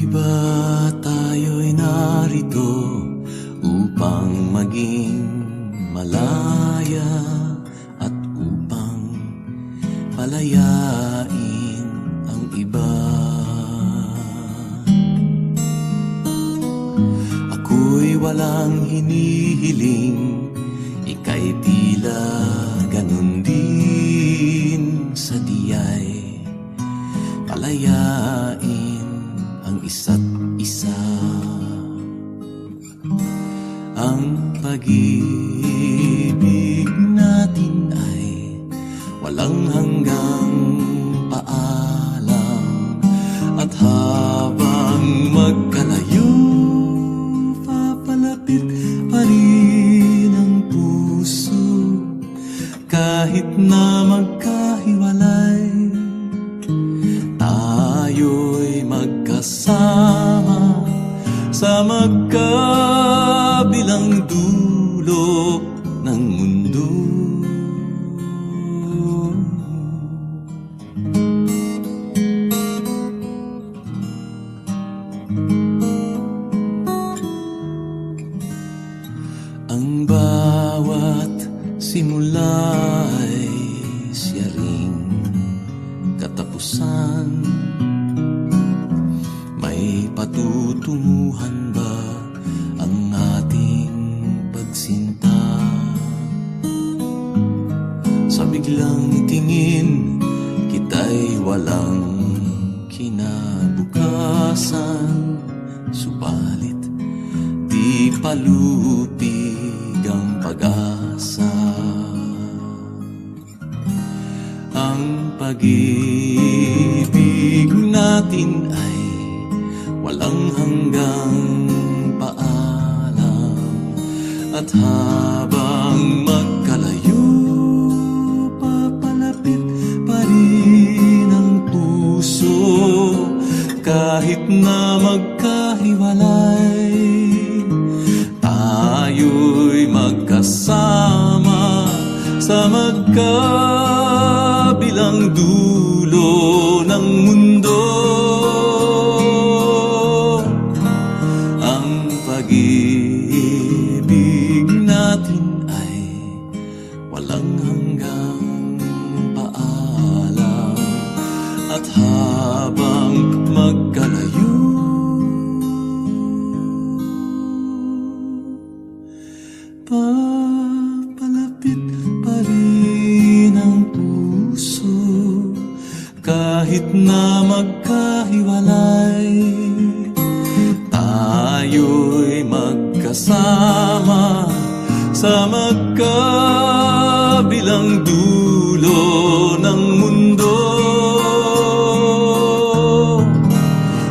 Di ba tayo'y narito upang maging malaya at upang palayain ang iba? Ako'y walang hinihiling, ika'y tila ganun din, sa diya'y palayain ang isa't isa. Ang pag-ibig natin ay walang hanggang paalam, at habang magkalayo, papalapit pa rin ang puso. Kahit na magkahiwalay, tayo'y magkasama sa magkabilang dulo ng mundo. Ang bawat simula ay siya ring katapusan. May patutunguhan ba ang ating pagsinta? Sa biglang tingin, kita'y walang kinabukasan. Subalit di palupig ang pag-asa. Ang pag-ibig natin ay walang hanggang paalam, at habang magkalayo, papalapit pa rin ang puso. Kahit na magkahiwalay, tayo'y magkasama sa magkabilang dulo ng mundo. Ang pag-ibig natin ay walang hanggang paalam, at habang magkalayo, papalapit pa rin ang puso. Kahit na magkahiwalay, tayo'y magkasama sa magkabilang dulo ng mundo.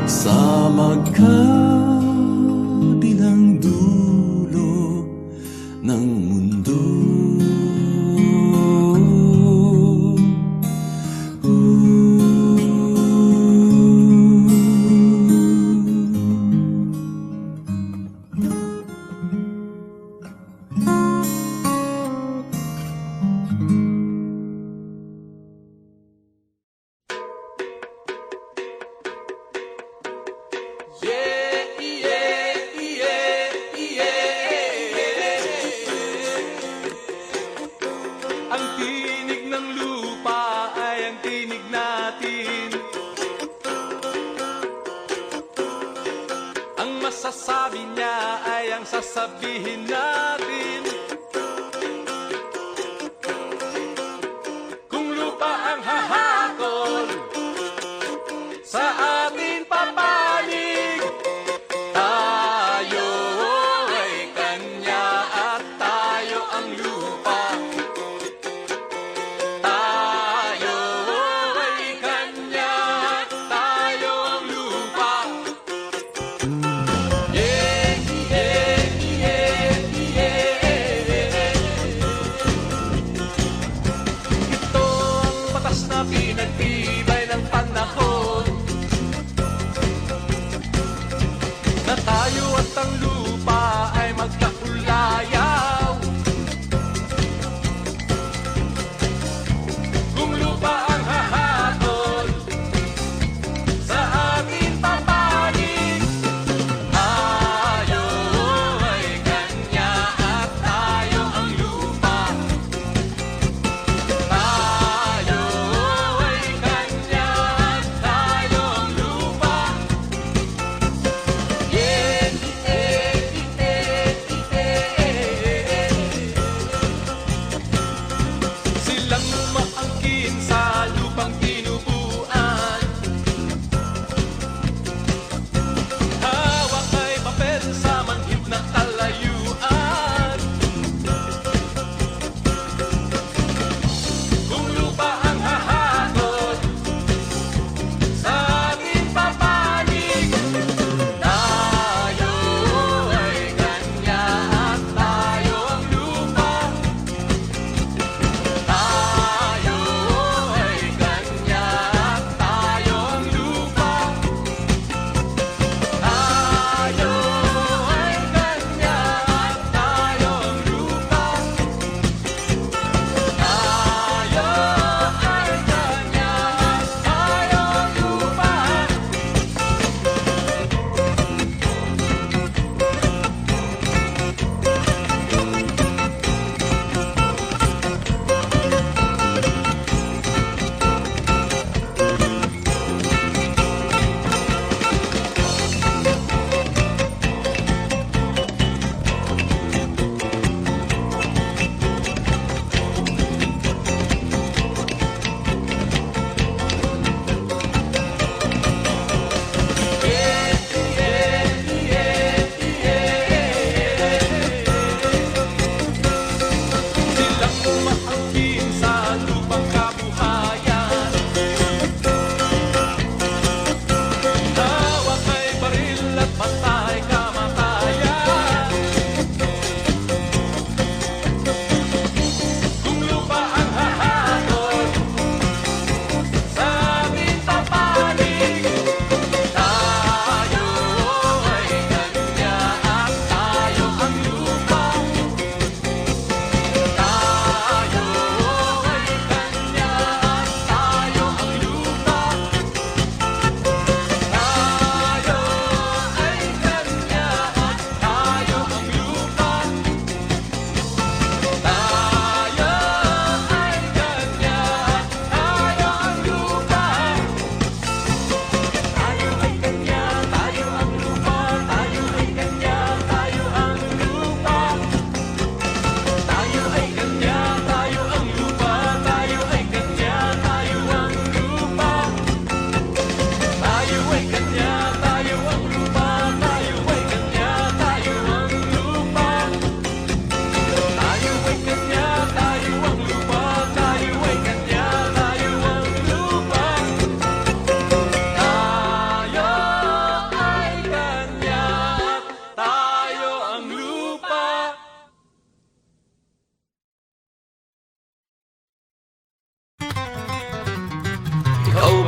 Sa magkabilang dulo ng mundo. Ang tinig ng lupa ay ang tinig natin. Ang masasabi niya ay ang sasabihin natin. Kung lupa ang hahatol sa ating papanig, tayo ay kanya at tayo ang lupa.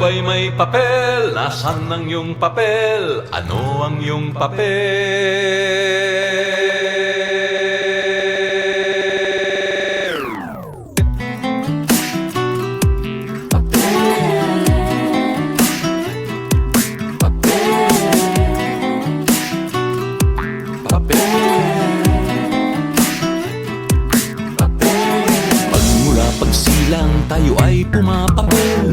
ba'y may papel? Nasaan ang iyong papel? Ano ang iyong papel? Magmula pagsilang tayo ay pumapapel.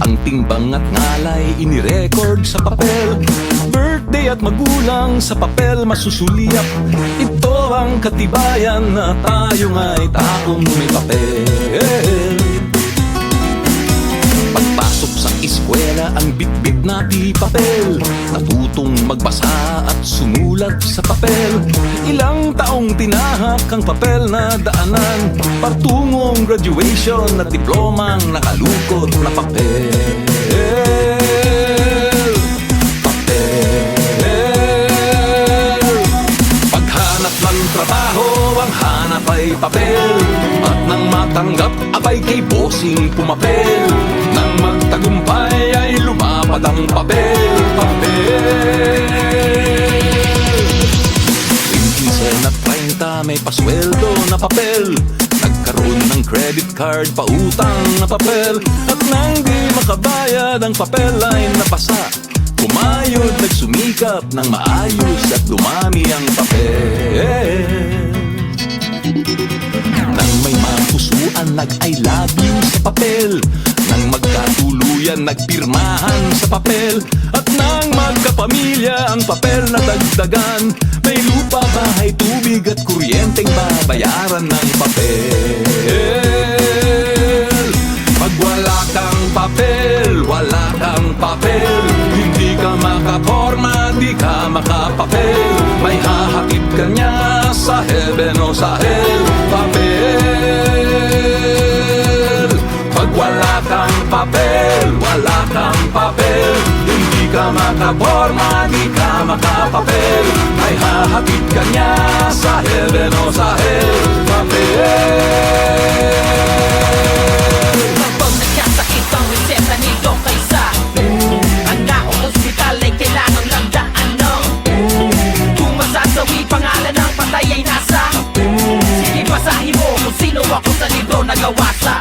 Ang timbang at ngalay inirecord sa papel. Birthday at magulang sa papel masusulyap. Ito ang katibayan na tayo nga'y taong may papel. Pagpasok sa eskwela ang bitbit na di papel. Natutong magbasa at sumulat sa papel. Ilang taong tinahak ang papel na daanan. Partungong graduation at diplomang nakalukot na papel. Paghanap ng trabaho ang hanap ay papel. At nang matanggap abay kay bossing pumapel. Nang magtagumpay ay lumapad ang papel. Quinsen at 30 may pasweldo na papel. Nagkaroon ng credit card, pautang na papel. At nang di makabayad ang papel ay napasa. Kumayod, nagsumikap ng maayos at dumami ang papel. Nang may mapusuan, nag-I love you sa papel. Nang magkatuluyan, nagpirmahan sa papel. At nang magkapamilya, ang papel na dagdagan. May lupa, bahay, tubig at kuryenteng babayaran ng papel. Pag wala kang papel, wala kang papel. Hindi ka makaporma, di ka makapapel. May hahatid ka niya sa heaven o sa hell. Papel. Pag wala kang papel, wala kang papel. Hindi ka makaporma, di ka makapapel. May hahatid ka niya sa heaven o sa hell. Papel. Kapag nagkasakit ang reseta ni Doc Kaysa, ang naong ospital ay kailangang lang daanan. Kung masasawi pangalan ng patay ay nasa, sige basahin mo kung sino ako sa libro nagawasa.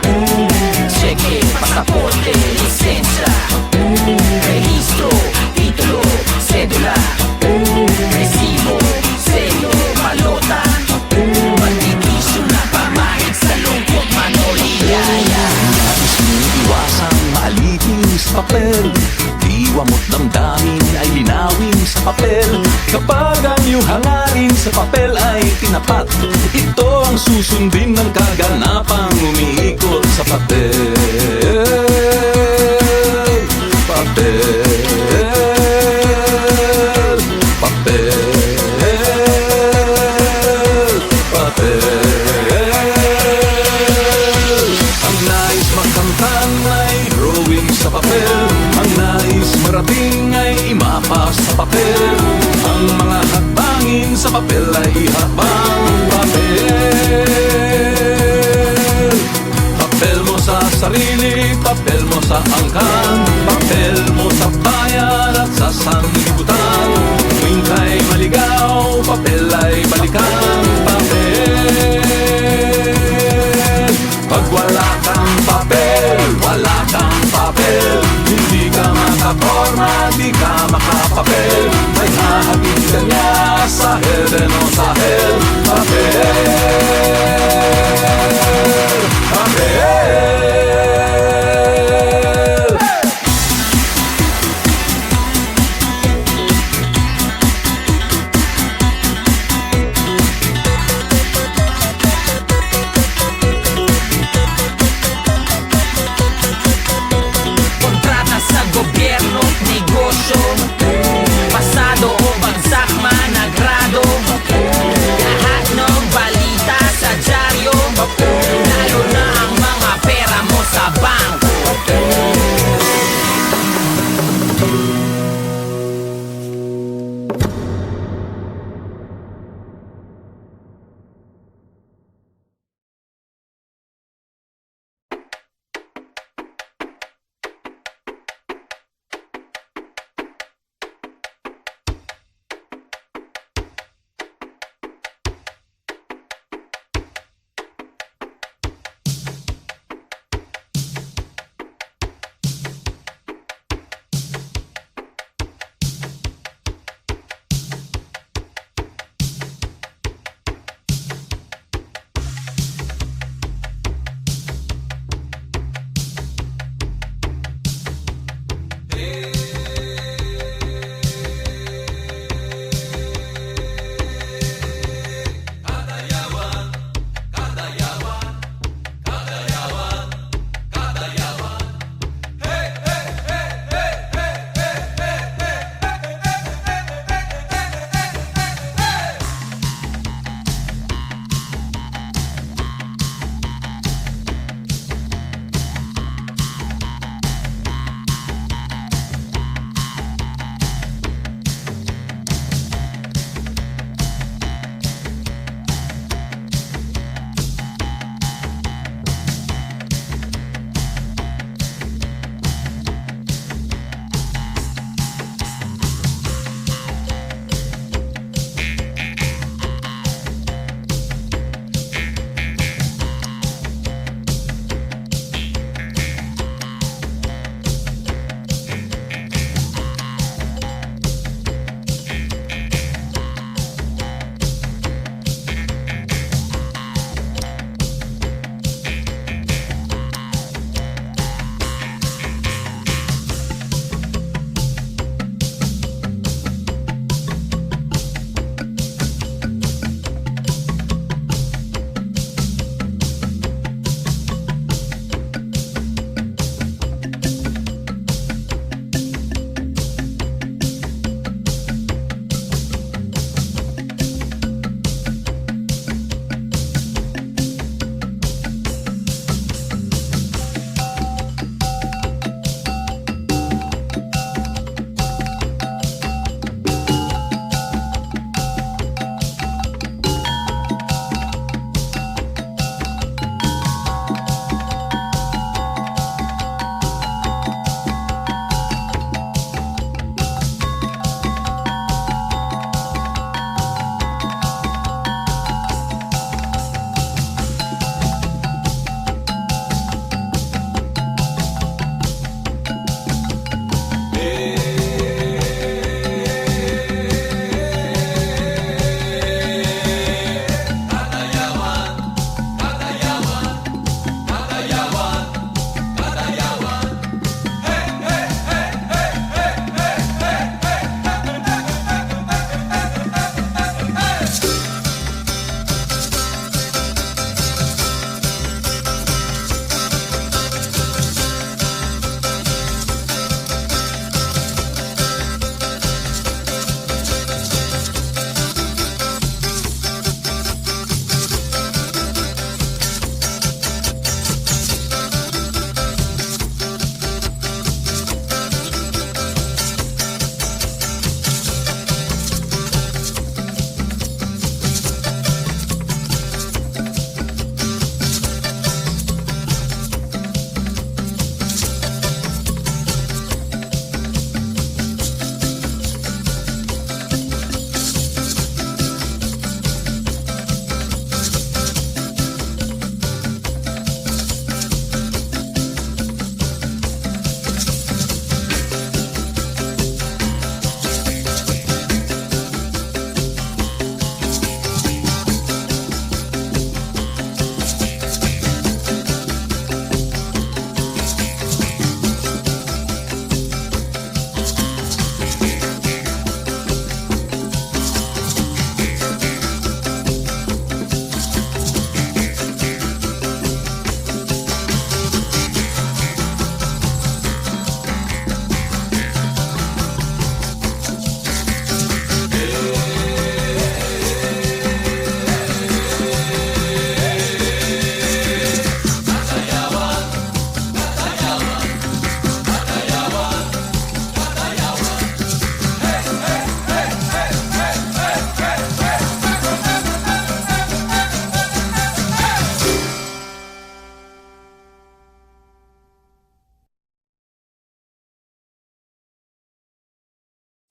Cheque, pasaporte, lisensya, rehistro, titulo, sedula, resibo, selyo, malota, patikisyo na pamahit sa lungkot, manoliyaya. Nais mong iwasang maalitin sa papel. Diwamot damdamin ay linawin sa papel. Kapag ang iyong hangarin sa papel ay tinapat, ito ang susundin ng kaganapang umiikot sa papel. Papel. Papel. Papel. Ang nais makamtan ay drawing sa papel. Ang nais marating ay imapas sa papel. Ang mga hakbangin sa papel ay ihabang papel. Papel mo sa sarili, papel mo sa angkan, papel mo sa bayan at sa sanlibutan. Tuwing ka'y maligaw, papel ay balikan. Papel. Pag wala kang papel, wala kang papel. Hindi ka makaporma, di ka makapapel. May hahatid ka niya sa heaven o sa hell. Papel. Papel. Kontrata sa gobyerno, negosyo, pasado o bagsak man, nagrado.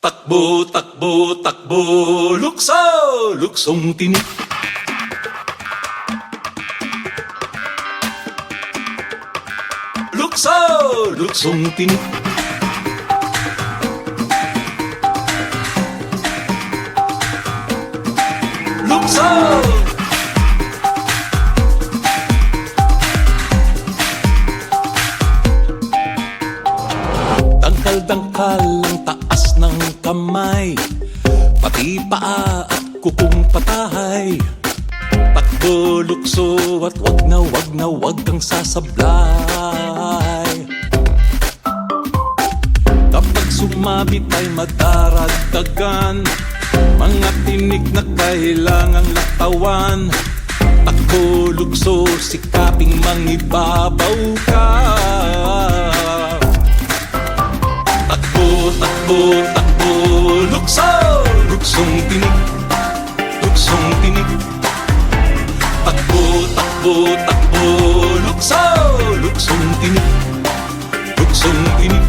Takbo, takbo, takbo, lukso, luksong tinik. Lukso, luksong tinik. Lukso! Dangkal-dangkal ang taas ng kamay, pati paa at kukong patahay. Takbo, lukso at wag kang sasablay. Kapag sumabit ay madaragdagan mga tinik na kailangang latawan. Takbo, lukso, sikaping mangibabaw ka. Takbo, takbo, takbo, lukso, luksong tinik, luksong tinik. Takbo, takbo, takbo, lukso, luksong tinik, luksong tinik.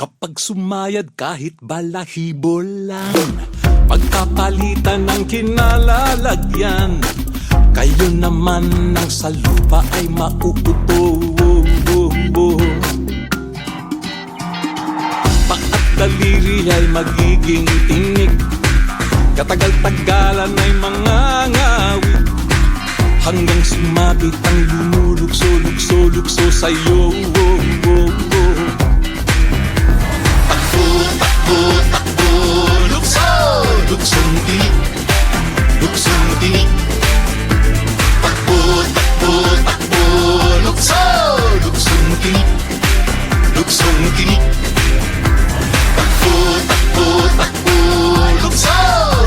Kapag sumayad kahit balahibo lang, pagkapalitan ng kinalalagyan, kayo naman ng sa lupa ay mauupo. Paa at daliri ay magiging tinik, katagal-tagalan ay mangangawit, hanggang sumabit ang lumulukso-lukso-lukso sa'yo. Takbo, takbo, lukso, luksong tinik, luksong tinik. Takbo, takbo, takbo, lukso, luksong tinik, luksong tinik. Takbo, takbo, takbo, lukso,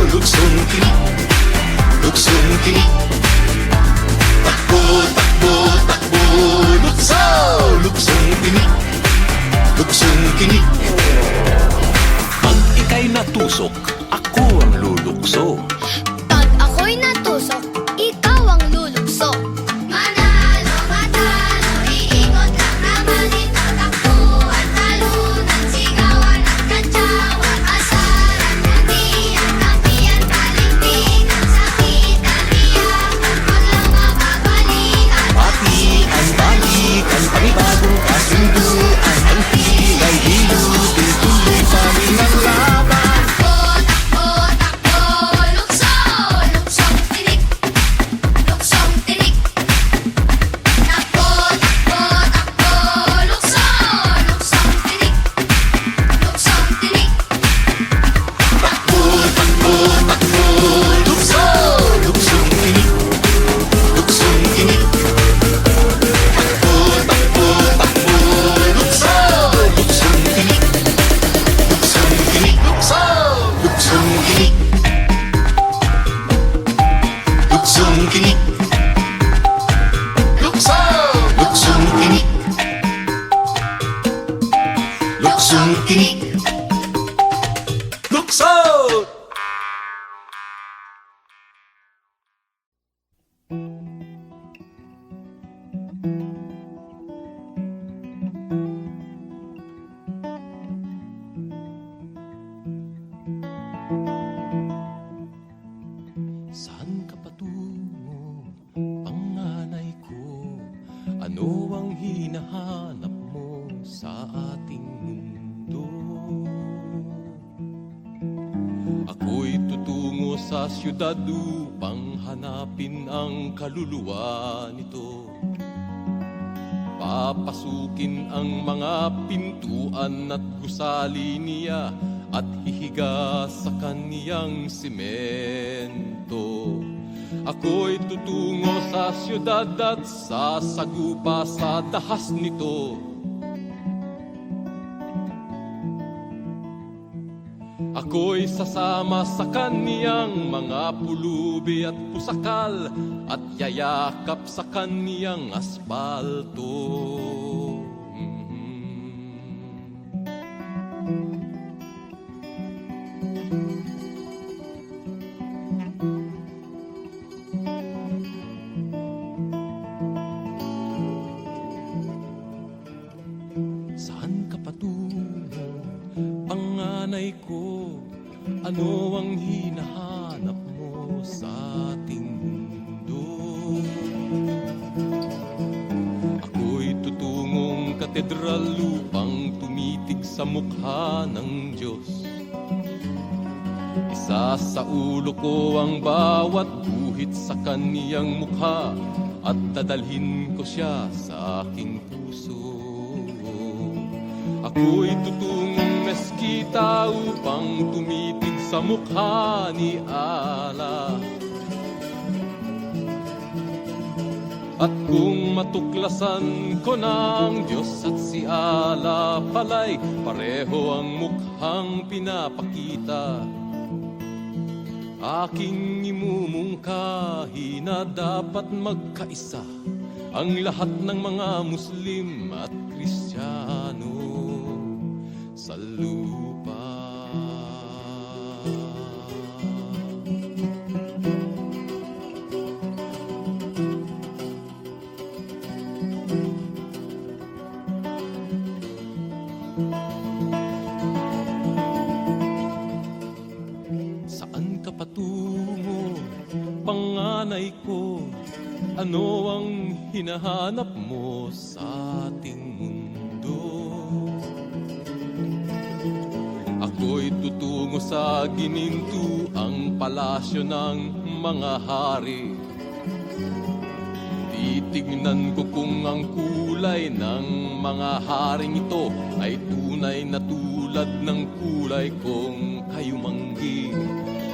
luksong tinik, luksong tinik. Takbo, takbo, takbo, lukso, luksong tinik, luksong tinik. Pag ika'y natusok, ako ang lulukso. Pag ako'y natusok, ikaw ang lulukso. Manalo, matalo, iikot lang naman ito. Takbuhan, talunan, sigawan at kantsawan. Asaran, nandiyan, kampiyan, talikpikan, sakitan, iyakan, wag lang mapagalitan. Patian, balikan, panibagong kasunduan, ang pilay, hilutin, tuloy pa rin ang laban. Takbo, takbo, lukso, luksong tinik, luksong tinik. Takbo, takbo, takbo, lukso, luksong tinik, luksong tinik. Takbo, takbo, takbo, lukso, luksong tinik, luksong tinik. Takbo, takbo, takbo, lukso, luksong tinik, luksong tinik. Lukso, luksong tinik, luksong tinik. Lukso, luksong tinik, luksong tinik. Lukso! Saan ka patungo, panganay ko? Ano ang hinahanap mo sa ating mundo? Ako'y tutungo sa syudad upang hanapin ang kaluluwa nito. Papasukin ang mga pintuan at gusali niya at hihiga sa kaniyang simento. Ako'y tutungo sa syudad at sasagupa sa dahas nito. Ako'y sasama sa kaniyang mga pulubi at pusakal at yayakap sa kaniyang asfalto. ko, ano ang hinahanap mo sa ating mundo? Ako'y tutungong katedral upang tumitig sa mukha ng Diyos. Isa sa ulo ko ang bawat guhit sa kaniyang mukha at dadalhin ko siya sa aking puso. Ako'y tutungong meskita upang tumitig sa mukha ni Allah. At kung matuklasan ko na ang Diyos at si Allah pala'y pareho ang mukhang pinapakita, aking imumungkahi na dapat magkaisa ang lahat ng mga Muslim at Kristiyano sa lupa. Saan ka patungo, panganay ko? Ano ang hinahanap mo sa ating mundo? Ako'y tutungo sa gininto, ang palasyo ng mga hari. Titignan ko kung ang kulay ng mga haring ito ay tunay na tulad ng kulay kong kayumanggi.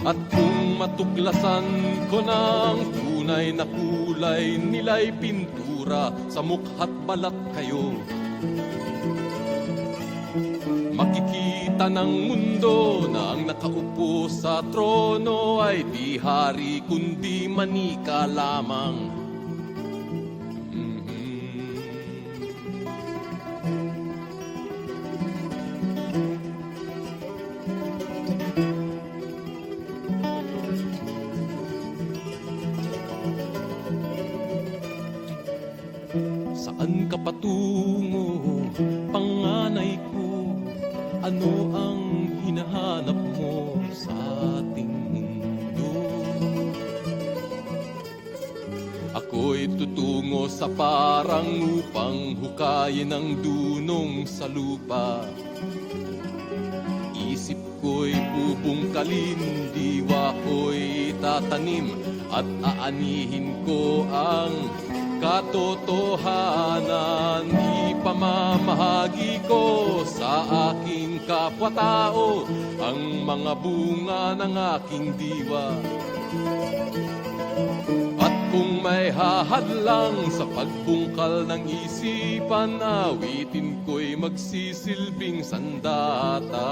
At kung matuklasan ko na ang tunay na kulay nila'y pintura sa mukha't balat kayo, makikita ng mundo na ang nakaupo sa trono ay di hari kundi manika lamang. Saan ka patungo, panganay ko? Ano ang hinahanap mo sa ating mundo? Ako'y tutungo sa parang upang hukayin ang dunong sa lupa. Isip ko'y bubungkalin, diwa ko'y tatanim at aanihin ko ang katotohanan. Ipamamahagi ko sa aking kapwa-tao ang mga bunga ng aking diwa. At kung may hahadlang sa pagbungkal ng isipan, awitin ko'y magsisilbing sandata.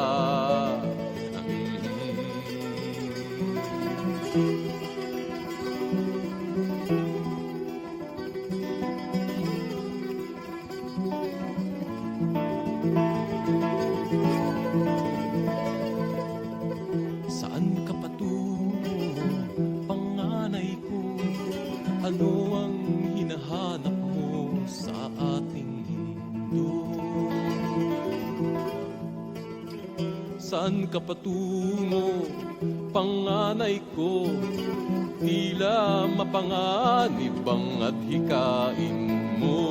Saan ka patungo, panganay ko? Ano ang hinahanap mo sa ating mundo? Saan ka patungo, panganay ko? Tila mapanganib ang adhikain mo.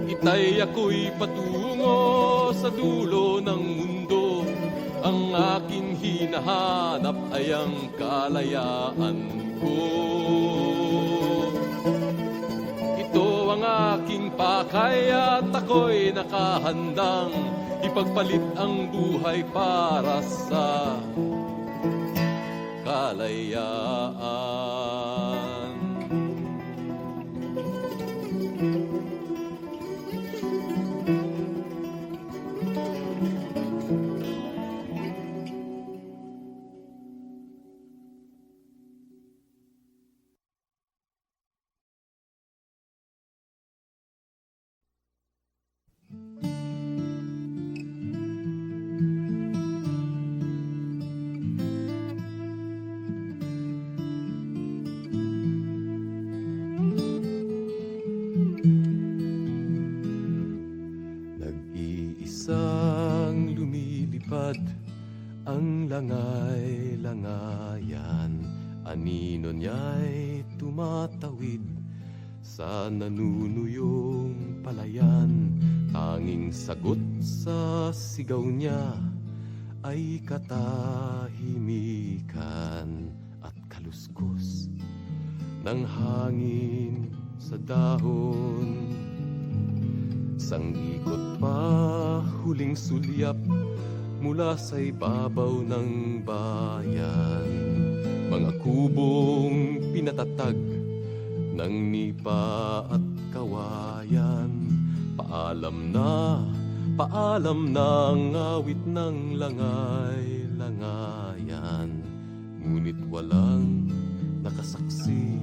Itay ako'y patungo sa dulo ng mundo. Ang aking hinahanap ay ang kalayaan ko. Ito ang aking pakay at ako'y nakahandang ipagpalit ang buhay para sa kalayaan. bayan. Anino niya'y tumatawid sa nanunuyong palayan. Tanging sagot sa sigaw niya ay katahimikan at kaluskos ng hangin sa dahon. Sang ikot pa huling sulyap mula sa ibabaw ng bayan. Mga kubong pinatatag ng nipa at kawayan. Paalam na ang awit ng langay-langayan. Ngunit walang nakasaksi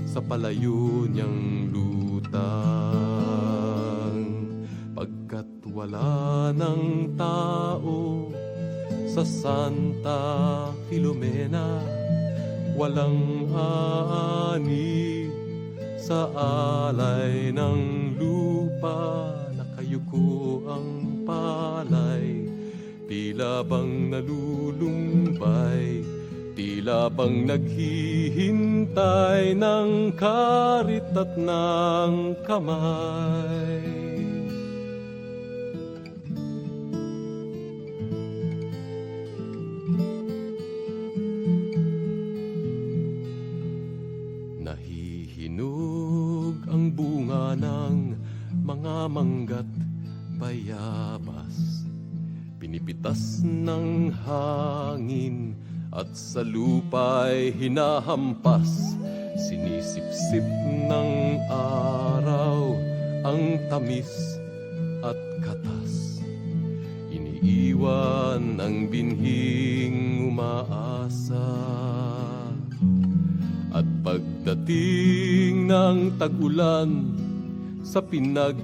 sa palayo niyang lutang. Pagkat wala ng tao sa Santa Filomena, walang ani sa alay ng lupa. Nakayuko ang palay, tila bang nalulumbay, tila bang naghihintay ng karit at ng kamay. Nahihinog ang bunga ng mga manggat bayabas, pinipitas ng hangin at sa lupa'y hinahampas. Sinisipsip ng araw ang tamis at katas. Iniiwan ang binhing umaasa. At pagdating ng tag-ulan sa pinaghasikan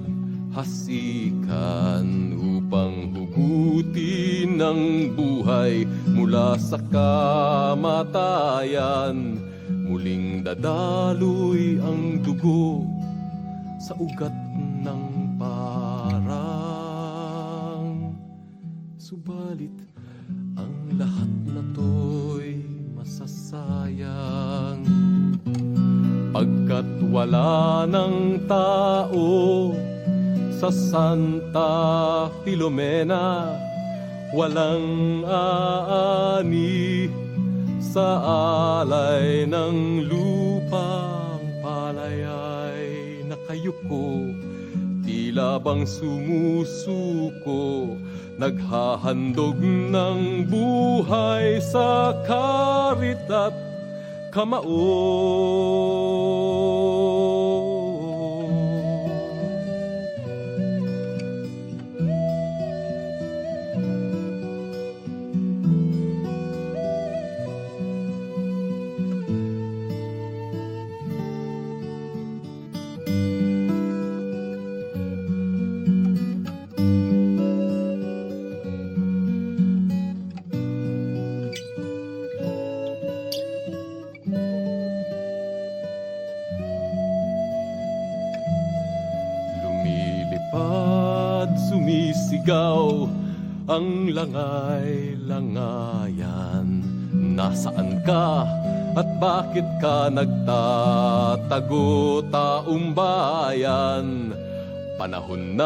upang hugutin ang buhay mula sa kamatayan, muling dadaloy ang dugo sa ugat ng parang. Subalit ang lahat na to'y masasayang, pagkat wala ng tao sa Santa Filomena, walang aani sa alay ng lupa. Ang palay ay nakayuko, tila bang sumusuko, naghahandog ng buhay sa karit at kamao. Sumisigaw ang langay-langayan. Nasaan ka at bakit ka nagtatago, taong bayan? Panahon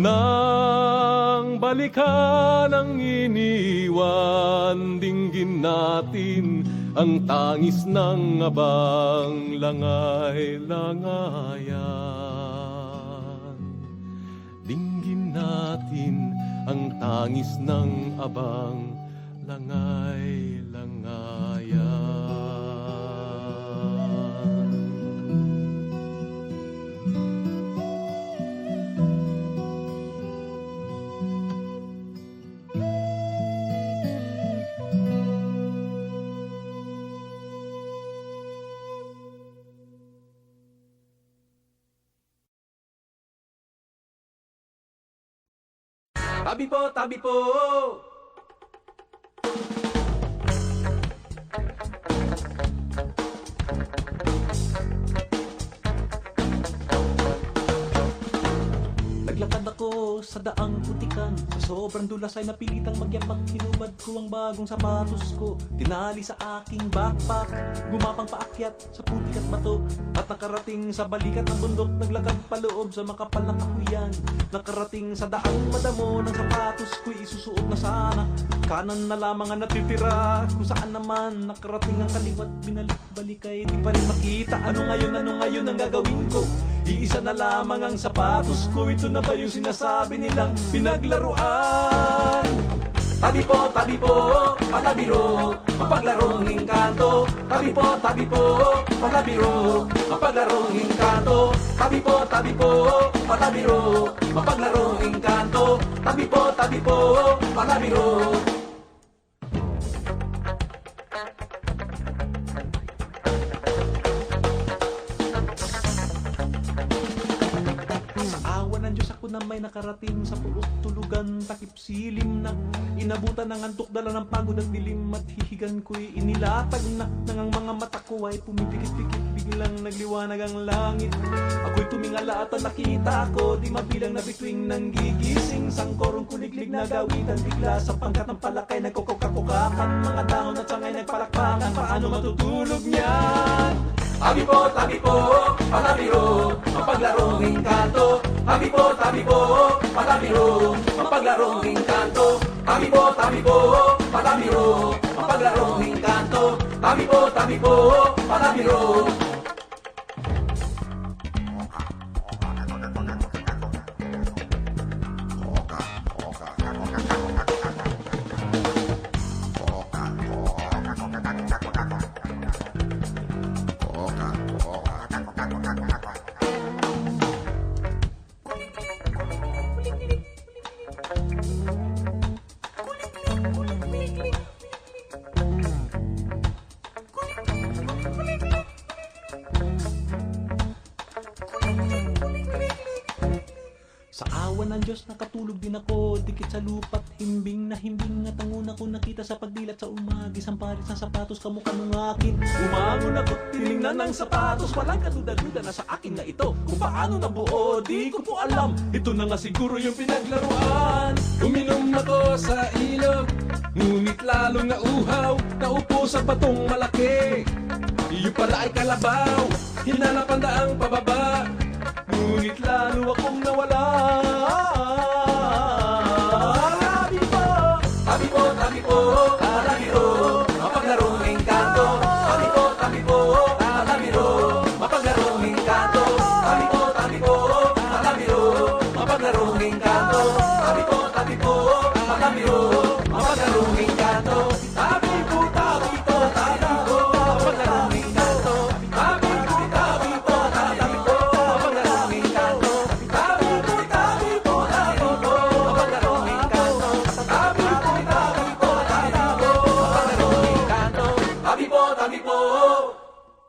nang balikan ang iniwan. Dinggin natin ang tangis ng abang langay-langayan. Dinggin natin ang tangis ng abang langay-langayan. Tabi po, tabi po! Naglakad ako sa daang putikan. Sa sobrang dulas ay napilitang magyabak. Hinubad ko ang bagong sapatos ko. Tinali sa aking backpack. Gumapang paakyat sa putik at bato. At nakarating sa balikat ng bundok. Naglakad paloob sa makapal na kahuyan. Nakarating sa daang madamo ng sapatos ko'y isusuot na sana. Kanan na lamang ang natitira. Kung saan naman nakarating ang kaliwat. Binalik-balik ay di pa rin makita. Ano ngayon ang gagawin ko? Iisa na lamang ang sapatos ko. Ito na ba yung sinasabi nilang pinaglaruan? Tabi po, palabiro, mapaglarong engkanto. Tabi po, palabiro, mapaglarong engkanto. Tabi po, palabiro, mapaglarong engkanto. Tabi po, palabiro. Ng Diyos ako na may nakarating sa pulot tulugan, takip silim na inabutan ng antok, dala ng pagod at dilim at hihigan ko'y inilatag na nang ang mga mata ko ay pumipikit-pikit, biglang nagliwanag ang langit. Ako'y tumingala at ang nakita ko, di mabilang na bituing nang gigising, sangkorong kuliglig na gawitan, bigla sa pangkat ng palakay nagkukukakukakan, mga dahon at sangay nagpalakpakan, paano matutulog niyan? Tabi po, palabiro, mapaglarong engkanto. Tabi po, palabiro, mapaglarong engkanto. Tabi po, palabiro, mapaglarong engkanto. Tabi po, palabiro. Sa awa ng Diyos nakatulog din ako, dikit sa lupa't himbing na himbing. At ang una ko nakita sa pagdilat sa umagis, ang pares ng sapatos kamukha nung akin. Umangon ako, tinignan ng sapatos, walang kaduda-duda na sa akin na ito. Kung paano nabuo, di ko po alam. Ito na nga siguro yung pinaglaruan. Uminom ako sa ilog, ngunit lalong nauhaw. Naupo sa batong malaki, iyo pala ay kalabaw. Hinanap ang daang pababa, ngunit lalo akong nawala.